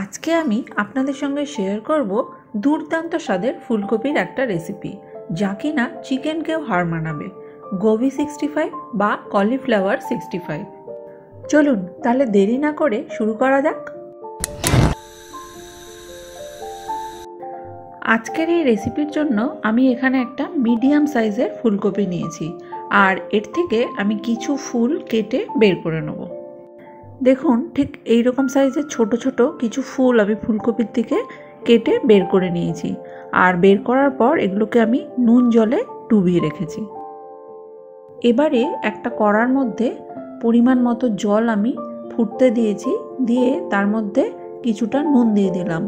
আজকে আমি আপনাদের সঙ্গে শেয়ার করব দুর্দান্ত স্বাদের ফুলকপির একটা রেসিপি, যা কিনা চিকেনকেও হার মানাবে। গোবি 65 বা কলিফ্লাওয়ার 65। চলুন তাহলে দেরি না করে শুরু করা যাক। আজকের এই রেসিপির জন্য আমি এখানে একটা মিডিয়াম সাইজের ফুলকপি নিয়েছি, আর এর থেকে আমি কিছু ফুল কেটে বের করে নেব। দেখুন, ঠিক এই রকম সাইজের ছোট ছোট কিছু ফুল আমি ফুলকপির থেকে কেটে বের করে নিয়েছি, আর বের করার পর এগুলোকে আমি নুন জলে ডুবিয়ে রেখেছি। এবারে একটা কড়ার মধ্যে পরিমাণ মতো জল আমি ফুটতে দিয়েছি, দিয়ে তার মধ্যে কিছুটা নুন দিয়ে দিলাম।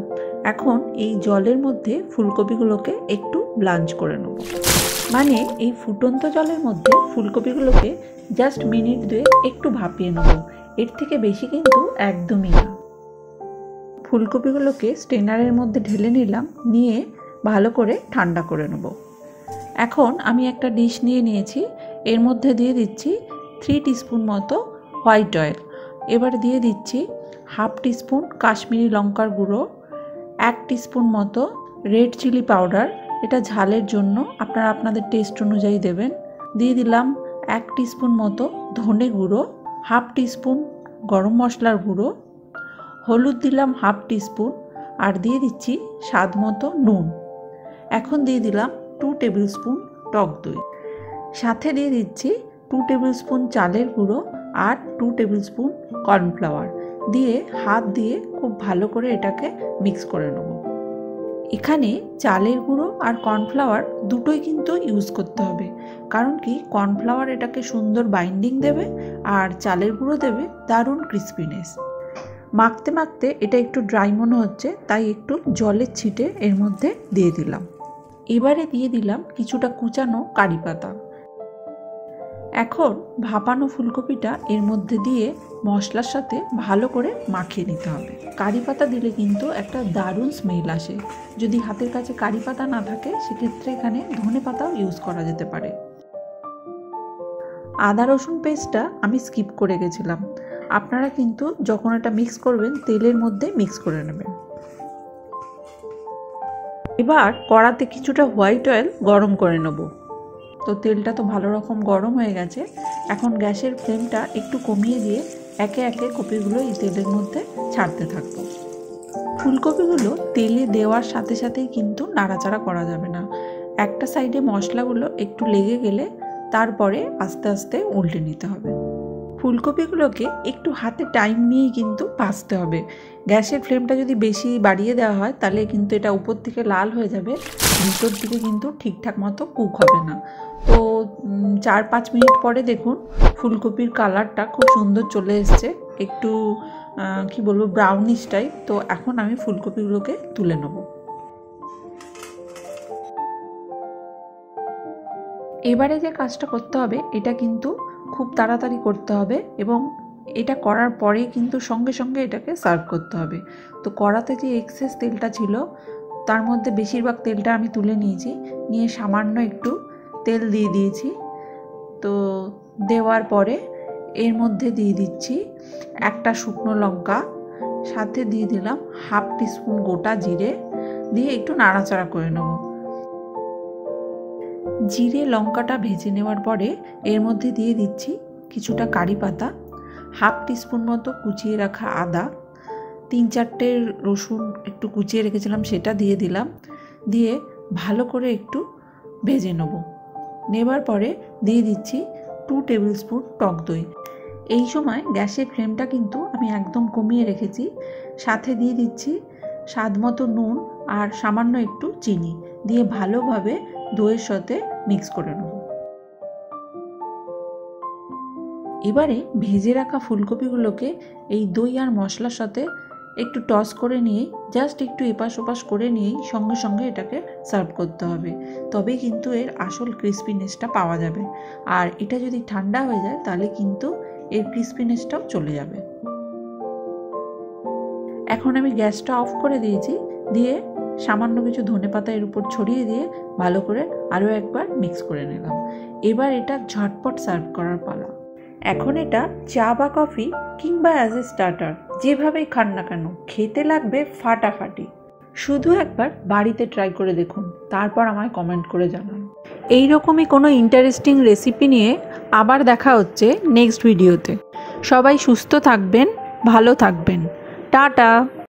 এখন এই জলের মধ্যে ফুলকপিগুলোকে একটু ব্লাঞ্চ করে নেব, মানে এই ফুটন্ত জলের মধ্যে ফুলকপিগুলোকে জাস্ট মিনিট 2 একটু ভাপিয়ে নেব, এর থেকে বেশি কিন্তু একদমই না। ফুলকপিগুলোকে স্ট্রেনারের মধ্যে ঢেলে নিলাম, নিয়ে ভালো করে ঠান্ডা করে নেব। এখন আমি একটা ডিশ নিয়েছি, এর মধ্যে দিয়ে দিচ্ছি 3 টিস্পুন মতো হোয়াইট অয়েল। এবার দিয়ে দিচ্ছি হাফ টিস্পুন কাশ্মীরি লঙ্কার গুঁড়ো, 1 টিস্পুন মতো রেড চিলি পাউডার, এটা ঝালের জন্য, আপনারা আপনাদের টেস্ট অনুযায়ী দেবেন। দিয়ে দিলাম 1 টিস্পুন মতো ধনে গুঁড়ো, হাফ টিস্পুন গরম মশলার গুঁড়ো, হলুদ দিলাম হাফ টিস্পুন, আর দিয়ে দিচ্ছি স্বাদ মতো নুন। এখন দিয়ে দিলাম 2 টেবিল স্পুন টক দই, সাথে দিয়ে দিচ্ছি 2 টেবিল স্পুন চালের গুঁড়ো আর 2 টেবিল স্পুন কর্নফ্লাওয়ার, দিয়ে হাত দিয়ে খুব ভালো করে এটাকে মিক্স করে নেব। এখানে চালের গুঁড়ো আর কর্নফ্লাওয়ার দুটোই কিন্তু ইউজ করতে হবে, কারণ কি কর্নফ্লাওয়ার এটাকে সুন্দর বাইন্ডিং দেবে, আর চালের গুঁড়ো দেবে দারুণ ক্রিস্পিনেস। মাখতে মাখতে এটা একটু ড্রাই মনে হচ্ছে, তাই একটু জলের ছিটে এর মধ্যে দিয়ে দিলাম। এবারে দিয়ে দিলাম কিছুটা কুচানো কারি পাতা। এখন ভাপানো ফুলকপিটা এর মধ্যে দিয়ে মশলার সাথে ভালো করে মাখিয়ে নিতে হবে। কারি পাতা দিলে কিন্তু একটা দারুণ স্মেল আসে। যদি হাতের কাছে কারি পাতা না থাকে, সেক্ষেত্রে এখানে ধনে পাতাও ইউজ করা যেতে পারে। আদা রসুন পেস্টটা আমি স্কিপ করে গেছিলাম, আপনারা কিন্তু যখন এটা মিক্স করবেন তেলের মধ্যে মিক্স করে নেবেন। এবার কড়াতে কিছুটা হোয়াইট অয়েল গরম করে নেব। তো তেলটা তো ভালো রকম গরম হয়ে গেছে। এখন গ্যাসের ফ্লেমটা একটু কমিয়ে দিয়ে একে একে কপিগুলো এই তেলের মধ্যে ছাড়তে থাকবো। ফুলকপিগুলো তেলে দেওয়ার সাথে সাথেই কিন্তু নাড়াচাড়া করা যাবে না। একটা সাইডে মশলাগুলো একটু লেগে গেলে তারপরে আস্তে আস্তে উল্টে নিতে হবে। ফুলকপিগুলোকে একটু হাতে টাইম নিয়েই কিন্তু ভাজতে হবে। গ্যাসের ফ্লেমটা যদি বেশি বাড়িয়ে দেওয়া হয়, তাহলে কিন্তু এটা উপর থেকে লাল হয়ে যাবে, ভিতর দিকে কিন্তু ঠিকঠাক মতো কুক হবে না। তো 4-5 মিনিট পরে দেখুন ফুলকপির কালারটা খুব সুন্দর চলে এসছে, একটু কি বলবো ব্রাউনিশ টাইপ। তো এখন আমি ফুলকপিগুলোকে তুলে নেব। এবারে যে কাজটা করতে হবে, এটা কিন্তু খুব তাড়াতাড়ি করতে হবে, এবং এটা করার পরেই কিন্তু সঙ্গে সঙ্গে এটাকে সার্ভ করতে হবে। তো কড়াতে যে এক্সেস তেলটা ছিল, তার মধ্যে বেশিরভাগ তেলটা আমি তুলে নিয়েছি, নিয়ে সামান্য একটু তেল দিয়ে দিয়েছি। তো দেওয়ার পরে এর মধ্যে দিয়ে দিচ্ছি একটা শুকনো লঙ্কা, সাথে দিয়ে দিলাম হাফ টিস্পুন গোটা জিরে, দিয়ে একটু নাড়াচাড়া করে নেব। জিরে লঙ্কাটা ভেজে নেওয়ার পরে এর মধ্যে দিয়ে দিচ্ছি কিছুটা কারি পাতা, হাফ টিস্পুন মতো কুচিয়ে রাখা আদা, 3-4টে রসুন একটু কুচিয়ে রেখেছিলাম সেটা দিয়ে দিলাম, দিয়ে ভালো করে একটু ভেজে নেব। নেবার পরে দিয়ে দিচ্ছি 2 টেবিল স্পুন টক দই। এই সময় গ্যাসের ফ্লেমটা কিন্তু আমি একদম কমিয়ে রেখেছি, সাথে দিয়ে দিচ্ছি স্বাদ মতো নুন আর সামান্য একটু চিনি, দিয়ে ভালোভাবে দইয়ের সাথে মিক্স করে নেব। এবারে ভেজে রাখা ফুলকপিগুলোকে এই দই আর মশলার সাথে একটু টস করে নিয়েই, জাস্ট একটু এপাশ ওপাশ করে নিয়েই সঙ্গে সঙ্গে এটাকে সার্ভ করতে হবে, তবেই কিন্তু এর আসল ক্রিস্পিনেসটা পাওয়া যাবে। আর এটা যদি ঠান্ডা হয়ে যায়, তাহলে কিন্তু এর ক্রিস্পিনেসটাও চলে যাবে। এখন আমি গ্যাসটা অফ করে দিয়েছি, দিয়ে সামান্য কিছু ধনেপাতা এর উপর ছড়িয়ে দিয়ে ভালো করে আরও একবার মিক্স করে নিলাম। এবার এটা ঝটপট সার্ভ করার পালা। এখন এটা চা বা কফি কিংবা অ্যাজ এ স্টার্টার যেভাবেই খান না কেন খেতে লাগবে ফাটাফাটি। শুধু একবার বাড়িতে ট্রাই করে দেখুন, তারপর আমায় কমেন্ট করে জানান। এইরকমই কোনো ইন্টারেস্টিং রেসিপি নিয়ে আবার দেখা হচ্ছে নেক্সট ভিডিওতে। সবাই সুস্থ থাকবেন, ভালো থাকবেন। টাটা।